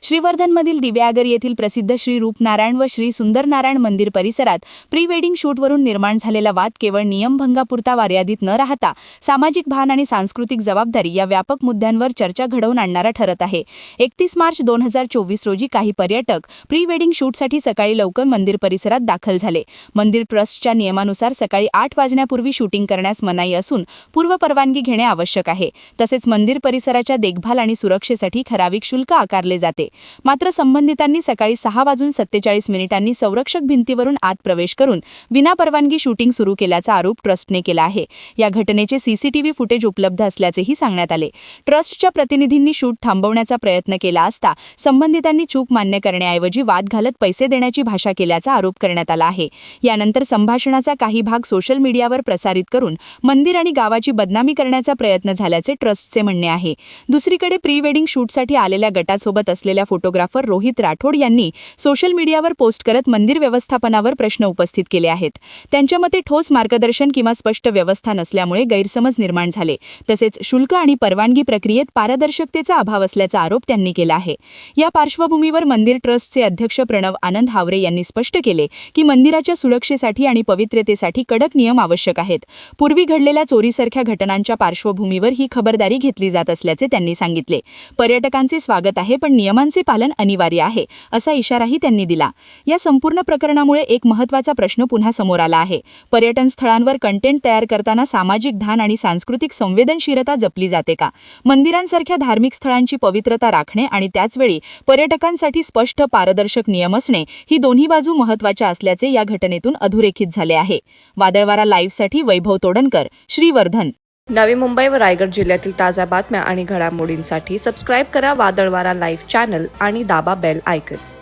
श्रीवर्धनमधील दिव्यागर येथील प्रसिद्ध श्री रूपनारायण व श्री सुंदरनारायण मंदिर परिसरात प्री वेडिंग शूटवरून निर्माण झालेला वाद केवळ नियमभंगापुरता मर्यादित न राहता सामाजिक भान आणि सांस्कृतिक जबाबदारी या व्यापक मुद्द्यांवर चर्चा घडवून आणणारा ठरत आहे। 31 मार्च 2024 रोजी काही पर्यटक प्री वेडिंग शूटसाठी सकाळी लवकर मंदिर परिसरात दाखल झाले। मंदिर ट्रस्टच्या नियमानुसार सकाळी 8 वाजण्यापूर्वी शूटिंग करण्यास मनाई असून पूर्व परवानगी घेणे आवश्यक आहे। तसेच मंदिर परिसराच्या देखभाल आणि सुरक्षेसाठी ठराविक शुल्क आकारले जाते। मात्र संबंधितांनी सकाळी 6:47 संरक्षक भिंतीवरून आत प्रवेश करून विनापरवानगी शूटिंग सुरू केल्याचा आरोप ट्रस्टने केला आहे। या घटनेचे सीसीटीव्ही फुटेज उपलब्ध असल्याचेही सांगण्यात आले। ट्रस्टच्या प्रतिनिधींनी शूट थांबवण्याचा प्रयत्न केला असता संबंधितांनी चूक मान्य करण्याऐवजी वाद घालत पैसे देण्याची भाषा केल्याचा आरोप करण्यात आला आहे। यानंतर संभाषणाचा काही भाग सोशल मीडियावर प्रसारित करून मंदिर आणि गावाची बदनामी करण्याचा प्रयत्न झाल्याचे ट्रस्टचे म्हणणे आहे। दुसरीकडे प्री वेडिंग शूटसाठी आलेल्या गटासोबत असलेल्या फोटोग्राफर रोहित राठोड यांनी सोशल मीडियावर पोस्ट करत मंदिर व्यवस्थापनावर प्रश्न उपस्थित केले आहेत। त्यांच्या मते ठोस मार्गदर्शन किंवा स्पष्ट व्यवस्था नसल्यामुळे गैरसमज निर्माण झाले। तसेच शुल्क आणि परवानगी प्रक्रियेत पारदर्शकतेचा अभाव असल्याचा आरोप त्यांनी केला आहे। या पार्श्वभूमीवर मंदिर ट्रस्टचे अध्यक्ष प्रणव आनंद हावरे यांनी स्पष्ट केले की मंदिराच्या सुरक्षेसाठी आणि पवित्रतेसाठी कडक नियम आवश्यक आहेत। पूर्वी घडलेल्या चोरीसारख्या घटनांच्या पार्श्वभूमीवर ही खबरदारी घेतली जात असल्याचे त्यांनी सांगितले। पर्यटकांचे स्वागत आहे पण नियमांचे पालन अनिवार्य आहे असा इशाराही त्यांनी दिला। या संपूर्ण प्रकरणामुळे एक महत्त्वाचा प्रश्न पुन्हा समोर आला आहे। पर्यटन स्थळांवर कंटेंट तयार करताना सामाजिक भान आणि सांस्कृतिक संवेदनशीलता जपली जाते का? मंदिरांसारख्या धार्मिक स्थळांची पवित्रता राखणे आणि त्याचवेळी पर्यटकांसाठी स्पष्ट पारदर्शक नियम असणे ही दोन्ही बाजू महत्त्वाच्या असल्याचे या घटनेतून अधोरेखित झाले आहे। वादळवारा लाईव्हसाठी वैभव तोडणकर, श्रीवर्धन। नवी मुंबई व रायगड जिल्ह्यातील ताज्या बातम्या आणि घडामोडींसाठी सबस्क्राईब करा वादळवारा लाईव्ह चॅनल आणि दाबा बेल आयकॉन।